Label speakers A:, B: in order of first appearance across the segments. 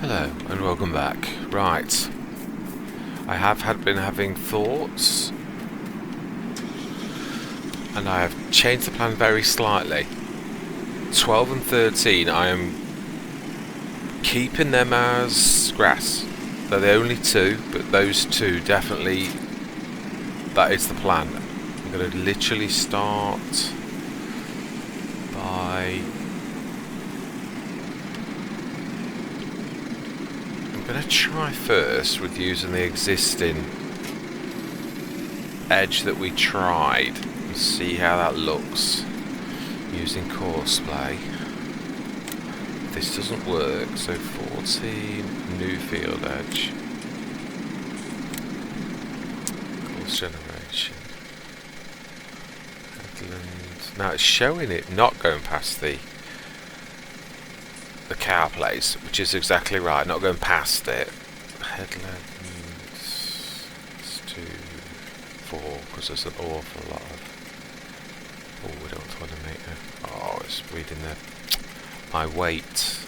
A: Hello and welcome back. Right, I have been having thoughts, and I have changed the plan very slightly. 12 and 13, I am keeping them as grass. They're the only two, but those two definitely, that is the plan. I'm going to literally start by... I'm going to try first with using the existing edge that we tried and see how that looks using courseplay. If this doesn't work, so 14 new field edge, course generation, headland. Now it's showing it not going past the cow place, which is exactly right, not going past it. Headland, it's 2, 4, because there's an awful lot of... Oh, we don't want to make a... Oh, it's reading my weight.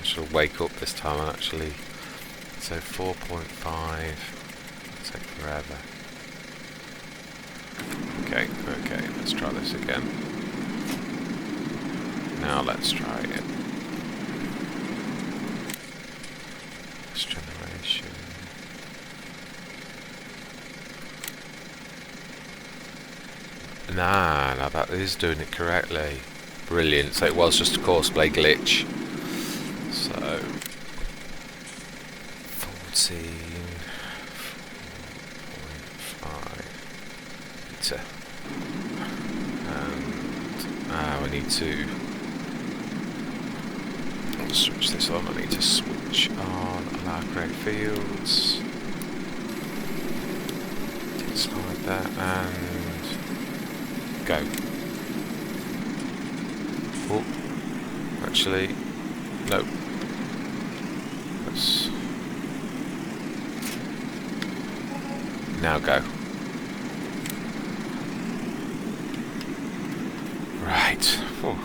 A: I should wake up this time and actually... So 4.5, take forever. Okay, let's try this again. Now let's try it. Generation. Nah, that is doing it correctly. Brilliant. So it was just a courseplay glitch. So 14, 4.5 meter. And we need to switch this on. I need to switch on allow create fields. Discard that and go. Oh, actually, no. Let's now go. Right. Oh.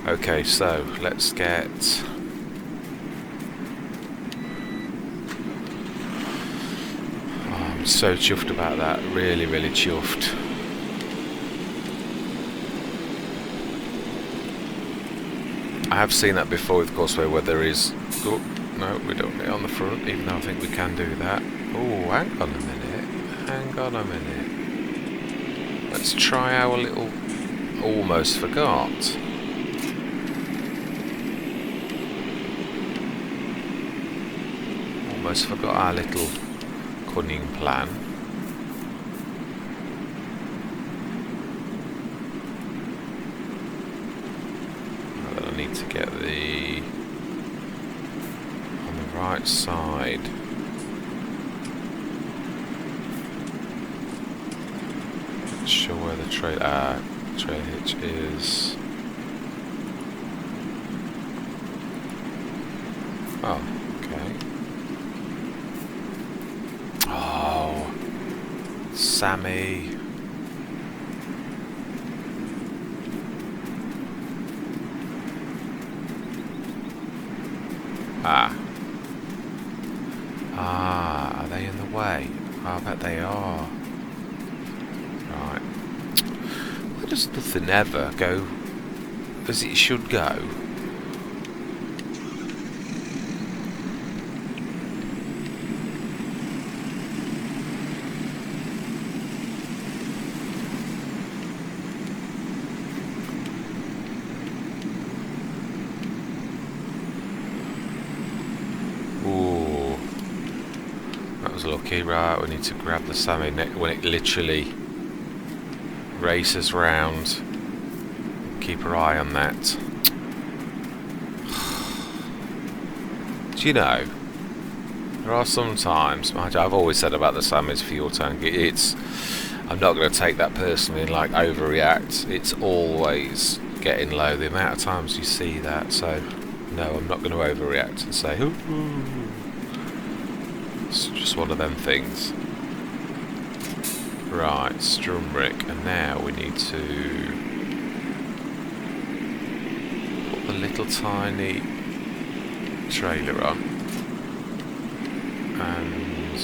A: Okay, so let's get. I'm so chuffed about that, really chuffed. I have seen that before with Courseway where there is... Oh, no, we don't get on the front, even though I think we can do that. Oh, hang on a minute. Let's try our little... Almost forgot. Almost forgot our little cunning plan. I need to get the on the right side. Not sure where the trail hitch is. Oh, okay. Oh, Sammy. Are they in the way? Oh, I bet they are. Right. Why does nothing ever go as it should go? Lucky, right, we need to grab the Sammy when it literally races round. Keep our eye on that. Do you know, there are some times, I've always said about the Sammy's fuel tank, I'm not going to take that personally and like overreact. It's always getting low, the amount of times you see that, so no, I'm not going to overreact and say, ooh. It's just one of them things. Right, Strumrick, and now we need to put the little tiny trailer on. and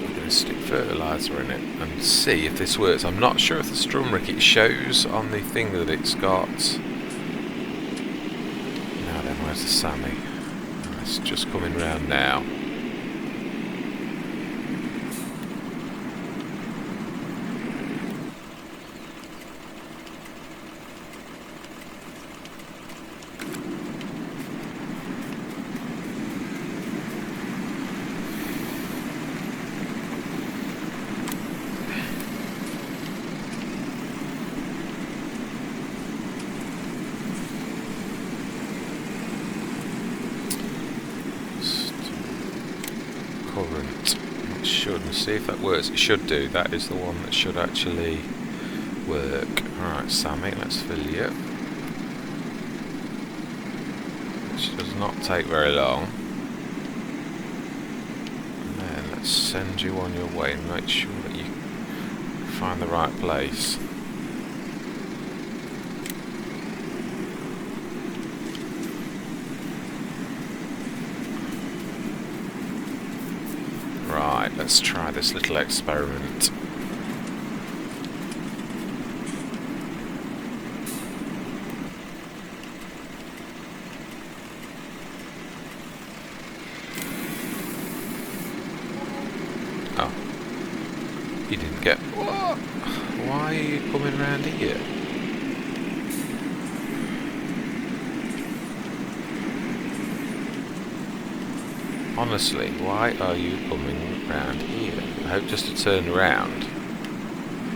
A: we're going to stick fertiliser in it and see if this works. I'm not sure if the strum rick, it shows on the thing that it's got. Now then, where's the Sammy? Oh, it's just coming round now. Current. It should. See if that works. It should do. That is the one that should actually work. Alright, Sammy, let's fill you. Which does not take very long. And then let's send you on your way and make sure that you find the right place. Right, let's try this little experiment. Oh, you didn't get... What? Why are you coming around here? Honestly, why are you coming round here? I hope just to turn around.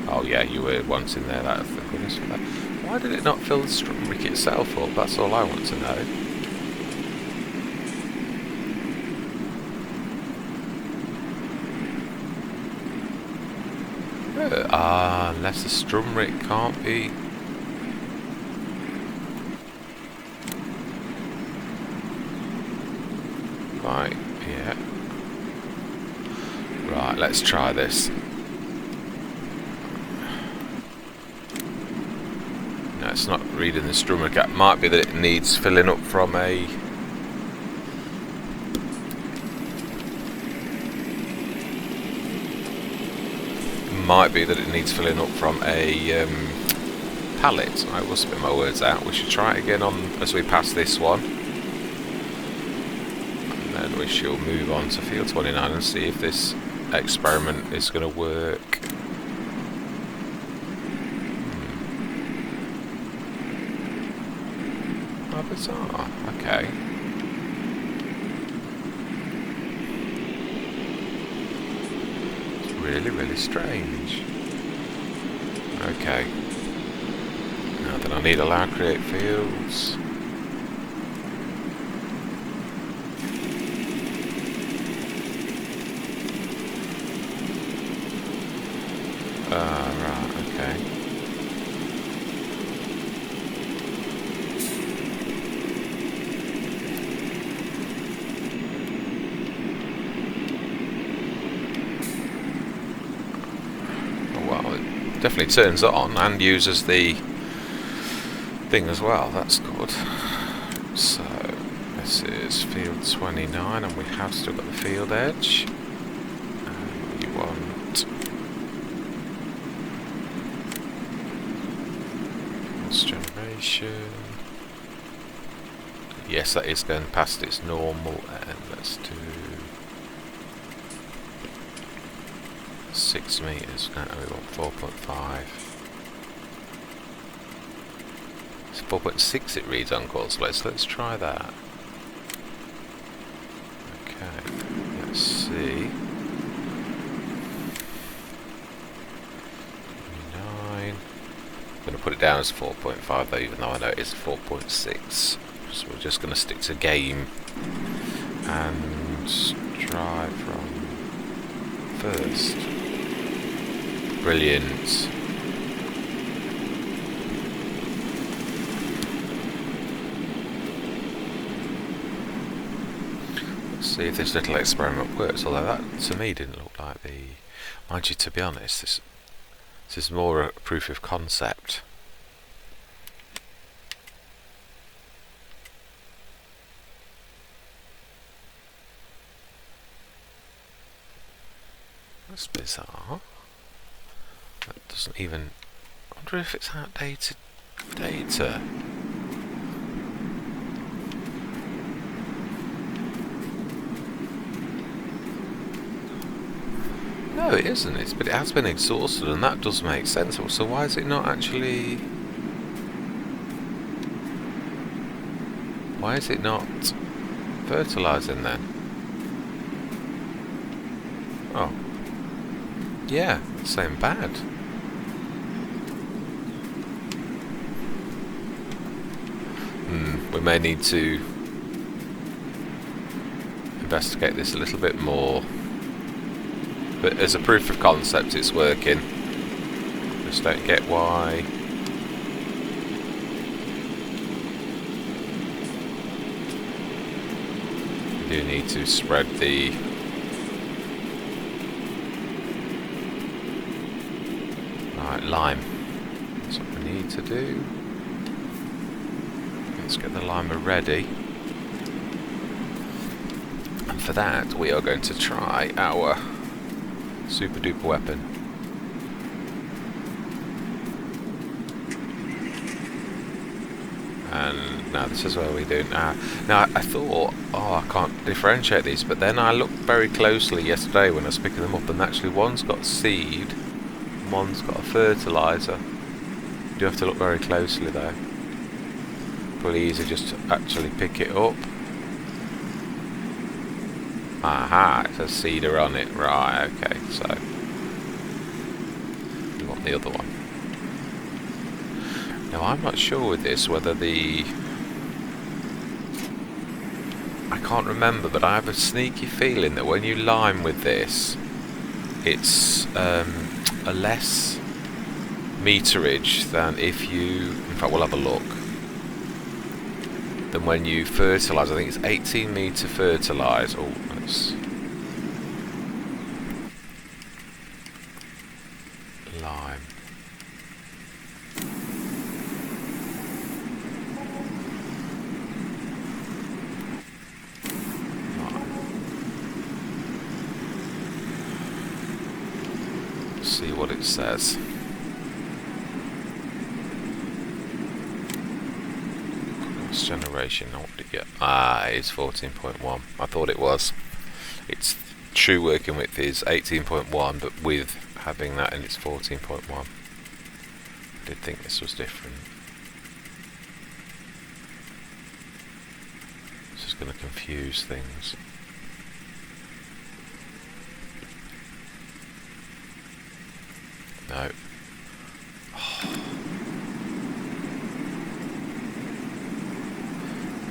A: Oh yeah, you were once in there, that, for goodness for that. Why did it not fill the strum rick itself up? That's all I want to know. Unless the strum rick can't be... Right, yeah. Right, let's try this. No, it's not reading the strum rick. It might be that it needs filling up from a... Might be that it needs filling up from a pallet. I will spit my words out. We should try it again on as we pass this one. And then we shall move on to field 29 and see if this experiment is going to work. How bizarre. Okay. It's really, really strange. Okay. Now then I need allow create fields. Right, okay. Well, it definitely turns on and uses the thing as well. That's good. So this is field 29 and we have still got the field edge. And we want generation. Yes, that is going past its normal, and let's do 6 meters. No, we want 4.5. It's 4.6 it reads on calls. Let's try that. Okay, let's see. 29. I'm going to put it down as 4.5 though, even though I know it is 4.6. So we're just going to stick to game and try from first. Brilliant. Let's see if this little experiment works, although that to me didn't look like the... Mind you, to be honest, this is more a proof of concept. That's bizarre. That doesn't even... I wonder if it's outdated data. No, it isn't. But it has been exhausted, and that does make sense. So why is it not actually... Why is it not fertilising then? Oh. Yeah, same bad. We may need to investigate this a little bit more. But as a proof of concept, it's working. Just don't get why. We do need to spread the lime. That's what we need to do. Let's get the limer ready. And for that, we are going to try our super duper weapon. And now this is where we do now. Now I thought, oh, I can't differentiate these, but then I looked very closely yesterday when I was picking them up, and actually one's got seed, one's got a fertiliser. You do have to look very closely though. Pretty easy just to actually pick it up. Aha, it says cedar on it. Right, okay, so we want the other one. Now I'm not sure with this whether I can't remember, but I have a sneaky feeling that when you lime with this, it's a less meterage than if you, in fact we'll have a look, than when you fertilise. I think it's 18 metre fertilise. Oh, that's lime. Let's see what it says. Generation, what did it get? Ah, it's 14.1. I thought it was. Its true working width is 18.1, but with having that in it's 14.1. I did think this was different. This is going to confuse things. No.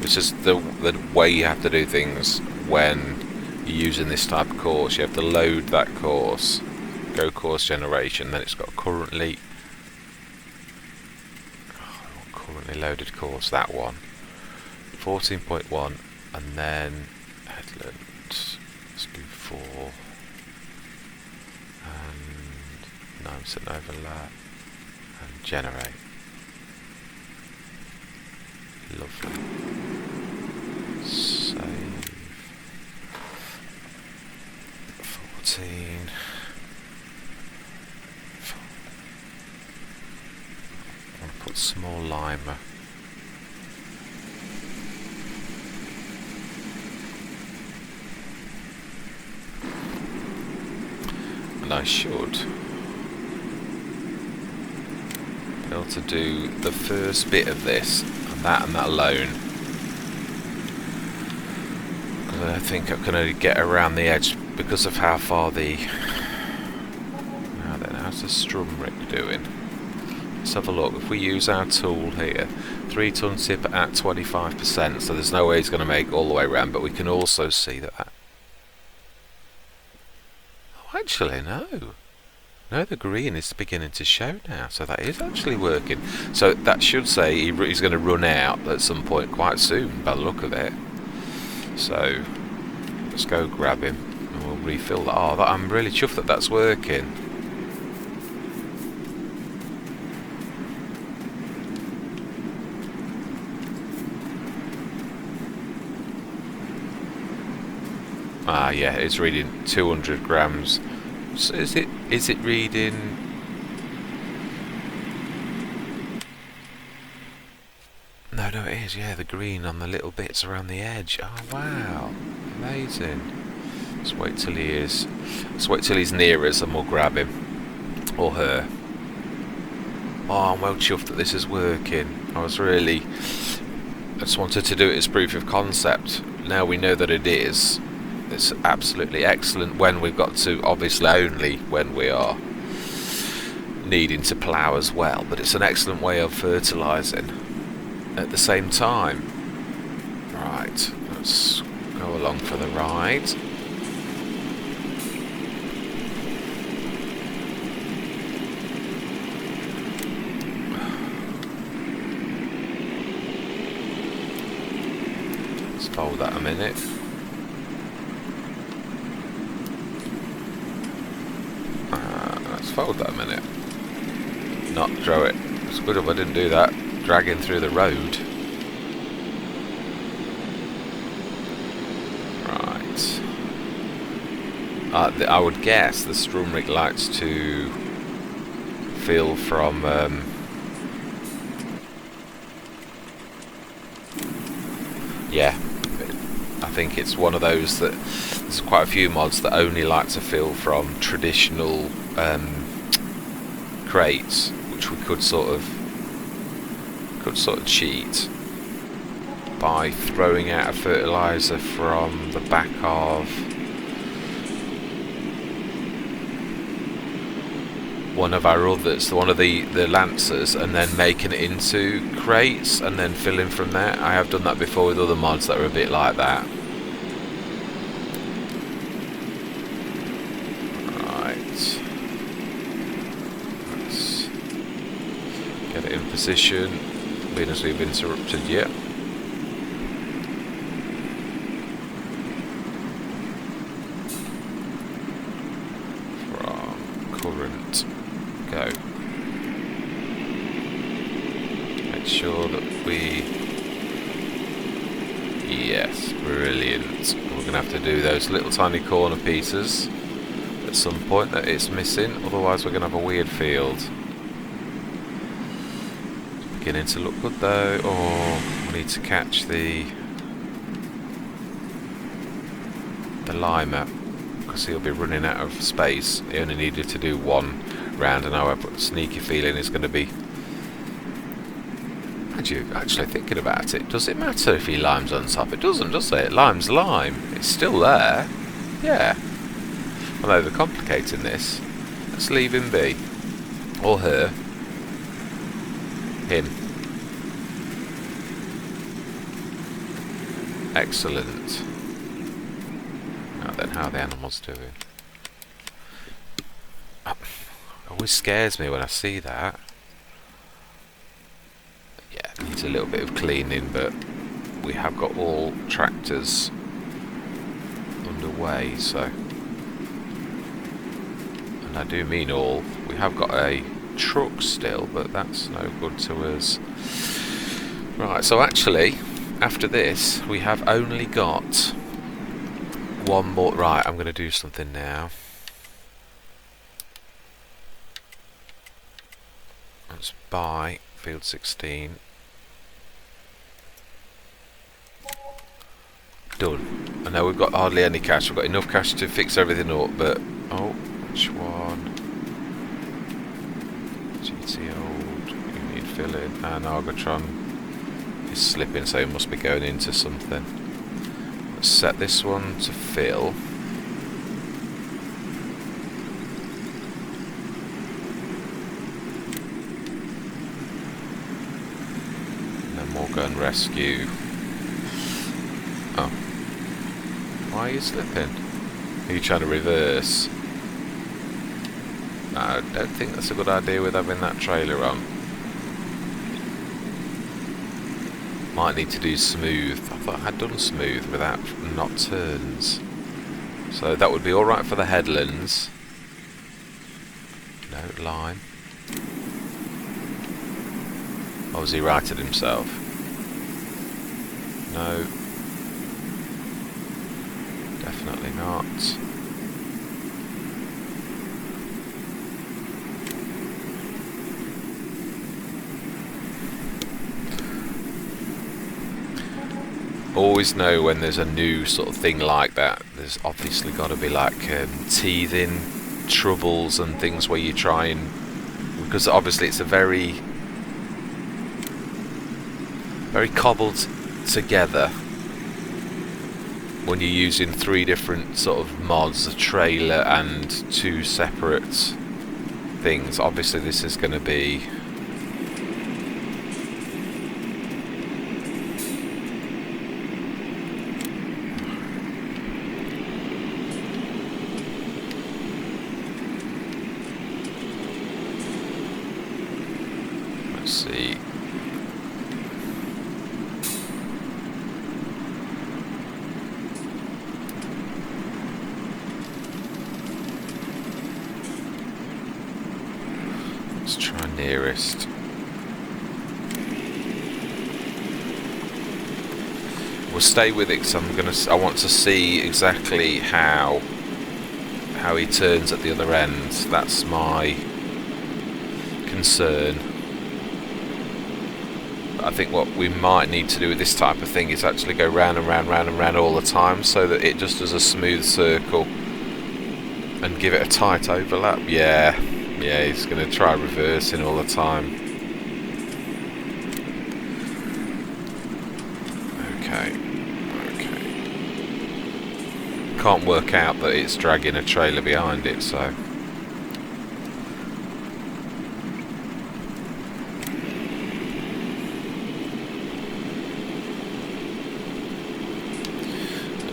A: It's just the way you have to do things when you're using this type of course. You have to load that course, go course generation, then it's got currently loaded course, that one, 14.1, and then headland, let's do 4, and 9% overlap, and generate. Lovely. Save 14. I'll put small limer. And I should be able to do the first bit of this and that alone. I think I can only get around the edge because of how far the... Now then, how's the strum rick doing? Let's have a look. If we use our tool here, 3 ton tip at 25%, so there's no way it's going to make all the way around, but we can also see that... Oh, actually, no. No, the green is beginning to show now, so that is actually working. So that should say he's going to run out at some point quite soon, by the look of it. So let's go grab him and we'll refill that. Oh, I'm really chuffed that that's working. Ah, yeah, it's reading 200 grams So is it reading? No, it is. Yeah, the green on the little bits around the edge. Oh wow, amazing. Let's wait till he is. Let's wait till he's near us, and we'll grab him or her. Oh, I'm well chuffed that this is working. I just wanted to do it as proof of concept. Now we know that it is. It's absolutely excellent when we've got to, obviously only when we are needing to plough as well, but it's an excellent way of fertilising at the same time. Right, let's go along for the ride. Let's hold that a minute. Let's fold that a minute. Not throw it. It's good if I didn't do that. Dragging through the road. Right. I would guess the strum rig likes to fill from yeah, I think it's one of those that there's quite a few mods that only like to fill from traditional crates, which we could sort of cheat by throwing out a fertilizer from the back of one of our others, one of the Lancers, and then making it into crates and then filling from there. I have done that before with other mods that are a bit like that. Right, let's get it in position, being as we've interrupted yet. From current, go. Make sure that yes, brilliant. We're going to have to do those little tiny corner pieces at some point that it's missing, otherwise we're going to have a weird field. It's beginning to look good though. Oh, we need to catch the limer, because he'll be running out of space. He only needed to do one round, and now I've got a sneaky feeling it's going to be. Actually thinking about it, does it matter if he limes on top? It doesn't, does it? Lime's lime. It's still there. Yeah. I'm overcomplicating this. Let's leave him be. Or her. Him. Excellent. Now then, how are the animals doing? It always scares me when I see that. Yeah, needs a little bit of cleaning, but we have got all tractors underway, so, and I do mean all. We have got a truck still, but that's no good to us. Right, so actually after this we have only got one more. Right, I'm going to do something now. Let's buy field 16. Done. I know we've got hardly any cash. We've got enough cash to fix everything up, but oh, which one? GT old. You need filling. And Argotron is slipping, so it must be going into something. Let's set this one to fill. And then we'll go and rescue. Oh. Why are you slipping? Are you trying to reverse? No, I don't think that's a good idea with having that trailer on. Might need to do smooth. I thought I had done smooth without not turns. So that would be alright for the headlands. No, line. Or was he righted himself? No. Definitely not. always know when there's a new sort of thing like that, there's obviously got to be like teething troubles and things where you try and, because obviously it's a very cobbled together when you're using 3 different sort of mods, a trailer and 2 separate things. Obviously this is going to be see. Let's try nearest. We'll stay with it because I want to see exactly how he turns at the other end. That's my concern. I think what we might need to do with this type of thing is actually go round and round, round and round all the time, so that it just does a smooth circle and give it a tight overlap. Yeah, he's going to try reversing all the time. Okay. Can't work out that it's dragging a trailer behind it, so.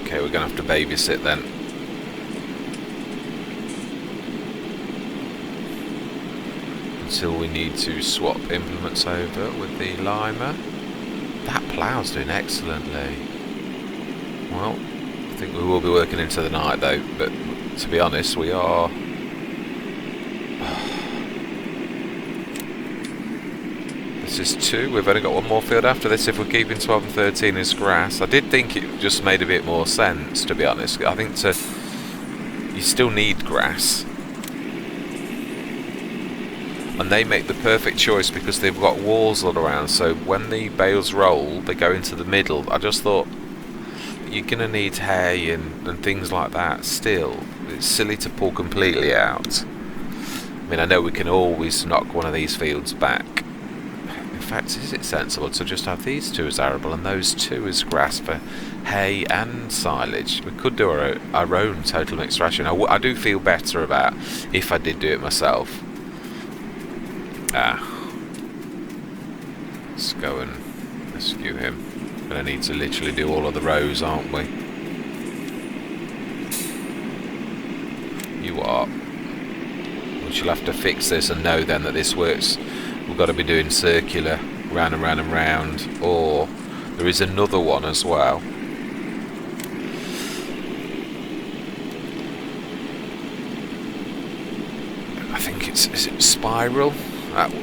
A: Okay, we're going to have to babysit then. Until we need to swap implements over with the limer. That plough's doing excellently. Well, I think we will be working into the night though, but to be honest, we are... This is 2, we've only got 1 more field after this if we're keeping 12 and 13 as grass. I did think it just made a bit more sense, to be honest. I think you still need grass. And they make the perfect choice because they've got walls all around, so when the bales roll, they go into the middle. I just thought, you're going to need hay and things like that still. It's silly to pull completely out. I mean, I know we can always knock one of these fields back. In fact, is it sensible to just have these 2 as arable and those 2 as grass for hay and silage? We could do our own total mixed ration. I do feel better about if I did do it myself. Let's go and rescue him. We're going to need to literally do all of the rows, aren't we? You are. We shall have to fix this and know then that this works. We've got to be doing circular, round and round and round, or there is another one as well. I think is it spiral?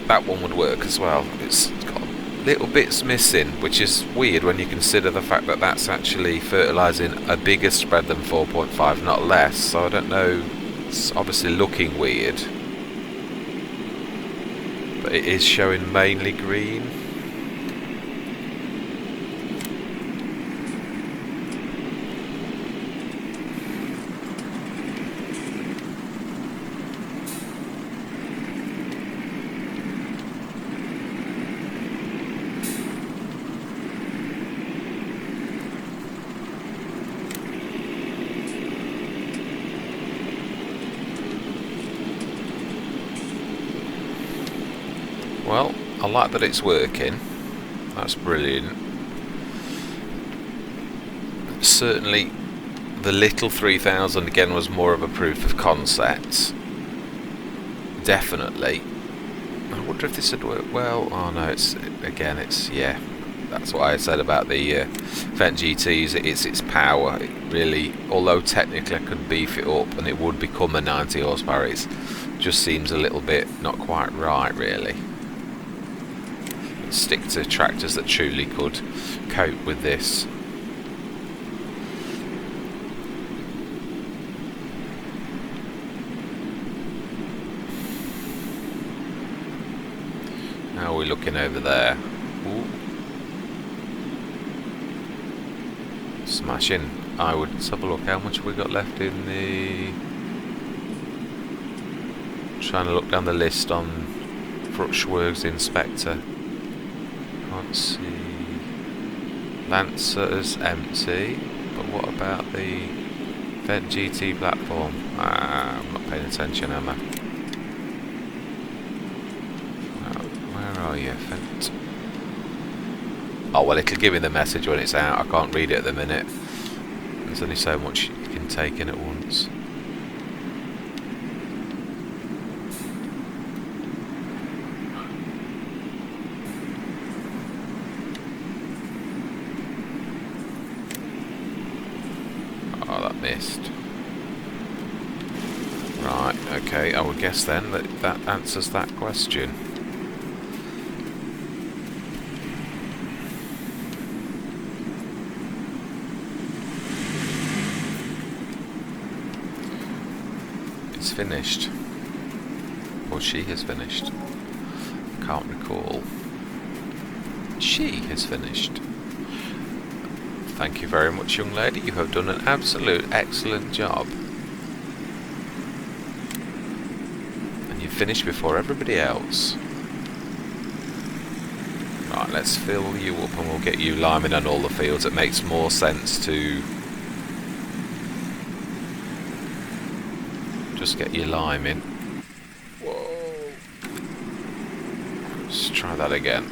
A: That one would work as well. It's got little bits missing, which is weird when you consider the fact that that's actually fertilising a bigger spread than 4.5, not less. So I don't know. It's obviously looking weird. But it is showing mainly green. Well, I like that it's working. That's brilliant. Certainly the little 3000 again was more of a proof of concept. Definitely. I wonder if this would work well. Oh no, it's yeah. That's what I said about the Fendt GTs. It's its power. It really, although technically I could beef it up and it would become a 90 horsepower, it just seems a little bit not quite right really. Stick to tractors that truly could cope with this. How are we looking over there? Ooh. Smashing. Let's have a look. How much have we got left in the... Trying to look down the list on Fruchtschwerg's Inspector. Can't see... Lancer's empty. But what about the Fed GT platform? I'm not paying attention, am I? Where are you, Fent? Oh, well, it'll give me the message when it's out. I can't read it at the minute. There's only so much you can take in at once. Oh, that missed. Right, okay, I would guess then that answers that question. It's finished. Or she has finished. Can't recall. She has finished. Thank you very much, young lady. You have done an absolute excellent job. And you finished before everybody else. Right, let's fill you up and we'll get you liming on all the fields. It makes more sense to just get you liming. Whoa. Let's try that again.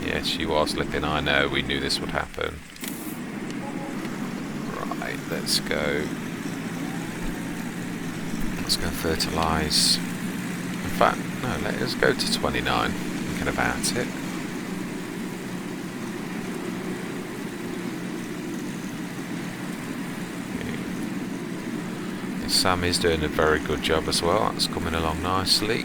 A: Yes, you are slipping, I know. We knew this would happen. Right, let's go. Let's go fertilise. In fact, no, let us go to 29. Thinking about it. Sam is doing a very good job as well. That's coming along nicely.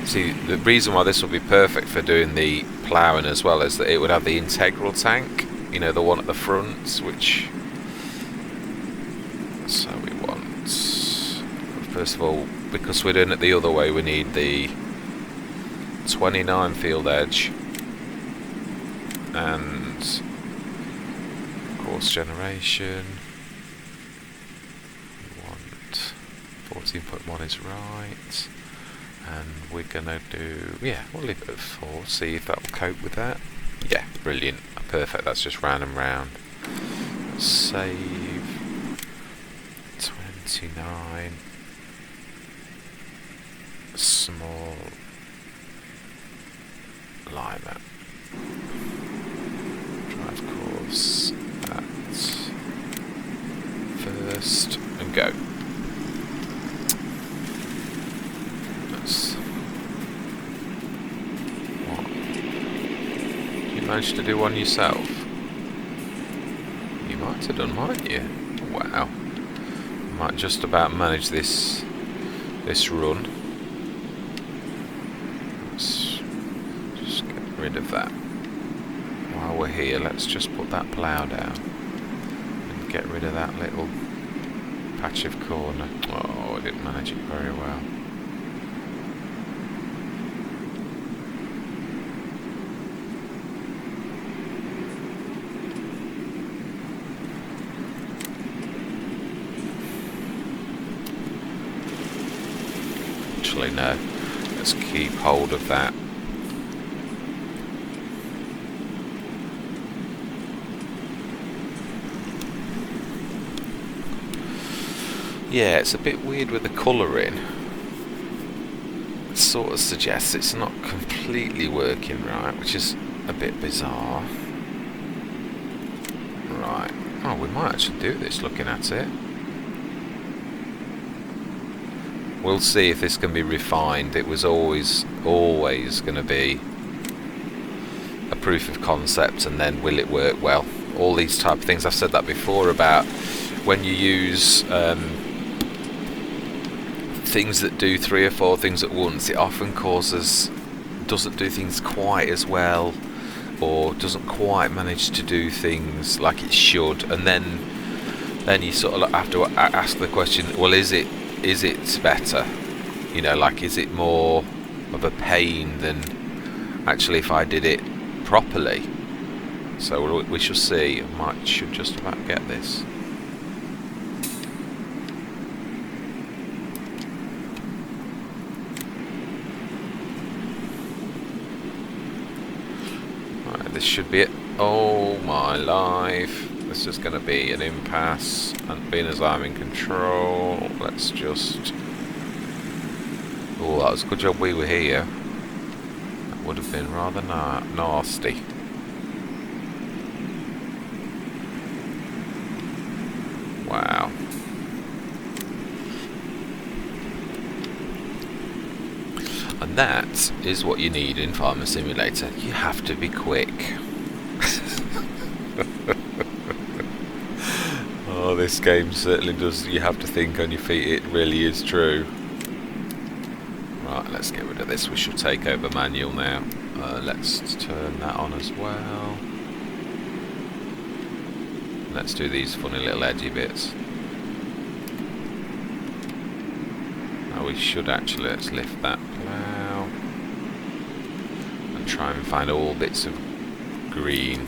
A: See, the reason why this will be perfect for doing the ploughing as well is that it would have the integral tank, you know, the one at the front, which... So we want... First of all, because we're doing it the other way, we need the 29 field edge and course generation. We want 14.1 is right. And we're gonna do, yeah, we'll leave it at 4, see if that'll cope with that. Yeah, brilliant, perfect, that's just round and round. Save 29 small limer. Drive course at first and go. Managed to do one yourself? You might have done, mightn't you? Wow. Might just about manage this run. Let's just get rid of that. While we're here, let's just put that plough down and get rid of that little patch of corner. Oh, I didn't manage it very well. No, let's keep hold of that. Yeah, it's a bit weird with the colouring. It sort of suggests it's not completely working right, which is a bit bizarre. Right, oh, we might actually do this looking at it. We'll see if this can be refined. It was always going to be a proof of concept, and then will it work well? All these type of things, I've said that before about when you use things that do 3 or 4 things at once, it often doesn't do things quite as well, or doesn't quite manage to do things like it should, and then then you sort of have to ask the question, well, is it better? You know, like, is it more of a pain than actually if I did it properly? So we shall see. I should just about get this. Right, this should be it. Oh my life. This is going to be an impasse, and being as I'm in control, let's just... Oh, that was a good job we were here. That would have been rather nasty. Wow. And that is what you need in Farmer Simulator. You have to be quick. Oh, this game certainly does. You have to think on your feet. It really is true. Right, let's get rid of this. We shall take over manual now. Let's turn that on as well. Let's do these funny little edgy bits. Now we should actually, let's lift that plough and try and find all bits of green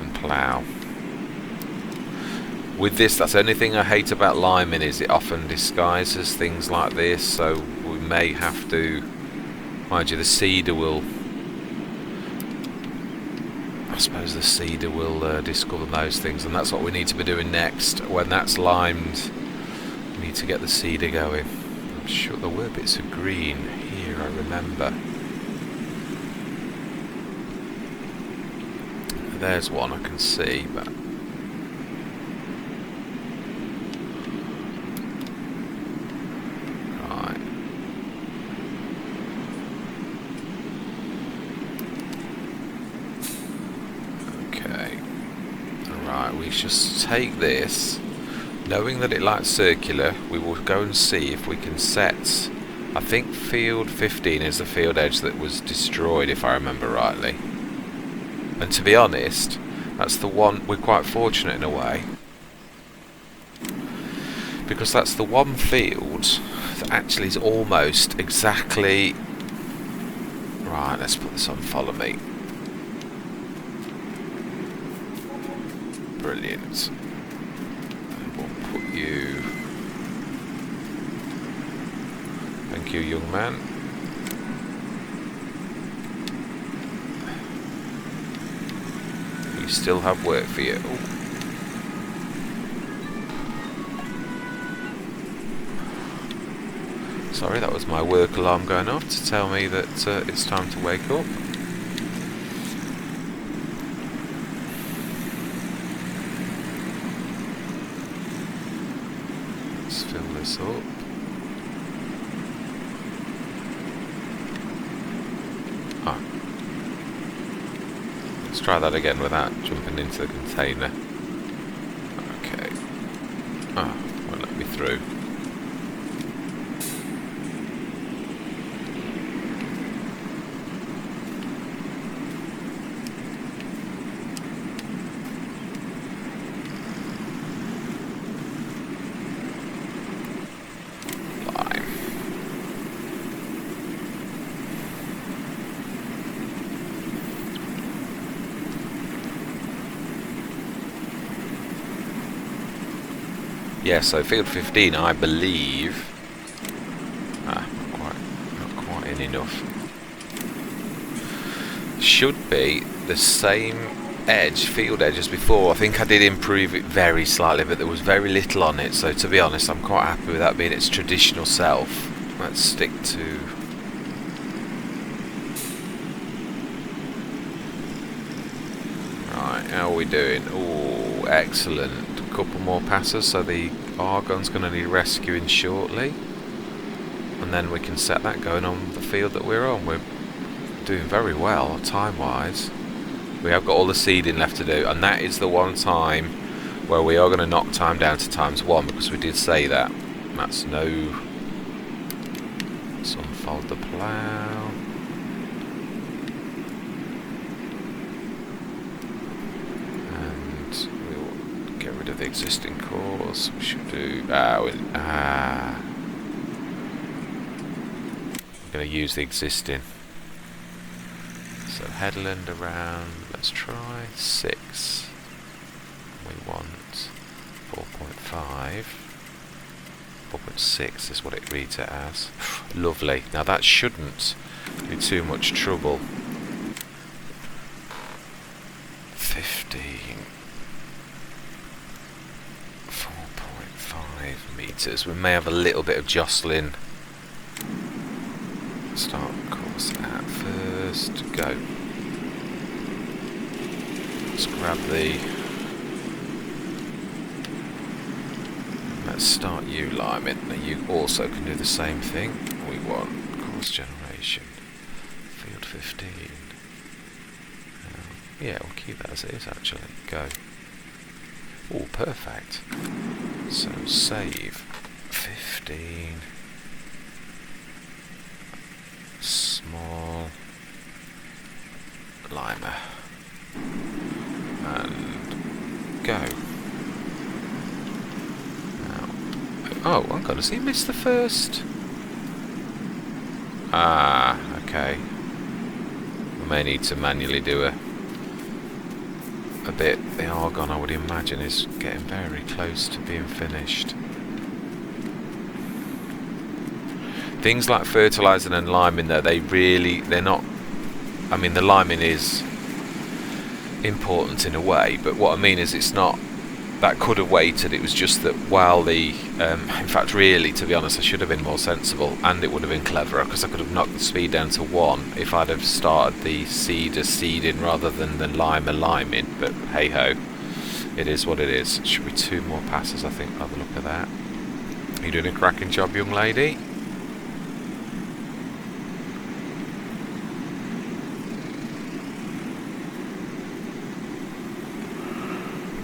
A: and plough. With this, that's the only thing I hate about liming, is it often disguises things like this, so we may have to, mind you, the seeder will, I suppose the seeder will discover those things, and that's what we need to be doing next. When that's limed, we need to get the seeder going. I'm sure there were bits of green here, I remember. There's one I can see, but just take this, knowing that it likes circular. We will go and see if we can set, I think field 15 is the field edge that was destroyed, if I remember rightly. And to be honest, that's the one, we're quite fortunate in a way, because that's the one field that actually is almost exactly right. Let's put this on follow me. Brilliant. And we'll put you... Thank you, young man. We still have work for you. Ooh. Sorry, that was my work alarm going off to tell me that it's time to wake up. Up. Ah. Let's try that again without jumping into the container. Okay. Ah, won't let me through. Yeah, so field 15, I believe. Not quite in enough. Should be the same edge, field edge as before. I think I did improve it very slightly, but there was very little on it. So to be honest, I'm quite happy with that being its traditional self. Let's stick to. Right, how are we doing? Oh, excellent. Couple more passes, so the Argon's going to need rescuing shortly, and then we can set that going on the field that we're on. We're doing very well time wise. We have got all the seeding left to do, and that is the one time where we are going to knock time down to ×1, because we did say that. That's no... Let's unfold the plough. of the existing course. We should do... we're going to use the existing. So headland around, let's try 6. We want 4.5. 4.6 is what it reads it as. Lovely. Now that shouldn't be too much trouble. 15. 4.5 meters. We may have a little bit of jostling. Start course at first. Go. Let's grab the... Let's start you liming. Now you also can do the same thing. We want course generation. Field 15. Yeah, we'll keep that as it is actually. Go. Oh, perfect. So save 15. Small limer. And go. Now, oh, hang on, has he missed the first? Ah, okay. We may need to manually do a bit. The argon, I would imagine, is getting very close to being finished. Things like fertilising and liming, though, they're not... I mean, the liming is important in a way, but what I mean is it's not... That could have waited. It was just that while the... in fact, really, to be honest, I should have been more sensible, and it would have been cleverer, because I could have knocked the speed down to 1 if I'd have started the seeder seeding rather than the limer liming, but hey-ho. It is what it is. It should be 2 more passes, I think, by the look of that. You're doing a cracking job, young lady.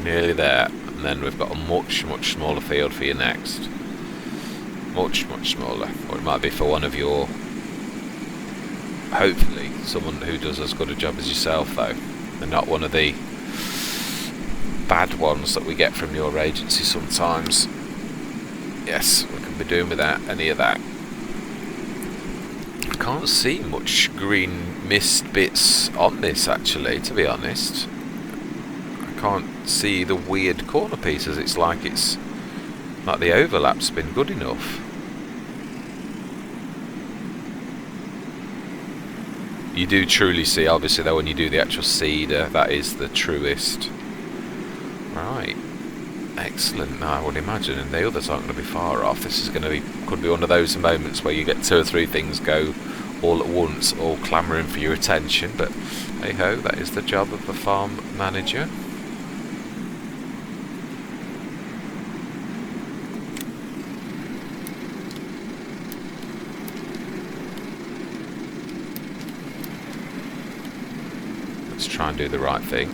A: Nearly there, and then we've got a much smaller field for you next. Much smaller, or it might be for one of your, hopefully someone who does as good a job as yourself, though, and not one of the bad ones that we get from your agency sometimes. Yes, we can be doing without any of that. I can't see much green mist bits on this, actually, to be honest. I can't see the weird corner pieces. It's like the overlap's been good enough. You do truly see, obviously, though, when you do the actual seeder, that is the truest. Right, excellent. Now I would imagine, and the others aren't going to be far off. This is going to be, could be one of those moments where you get 2 or 3 things go all at once, all clamouring for your attention. But hey ho, that is the job of the farm manager. Let's try and do the right thing.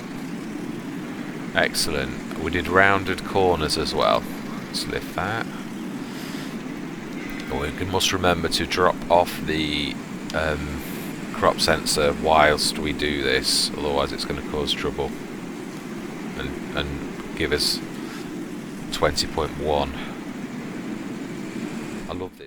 A: Excellent. We did rounded corners as well. Let's lift that. We must remember to drop off the crop sensor whilst we do this, otherwise it's going to cause trouble and give us 20.1. I love this.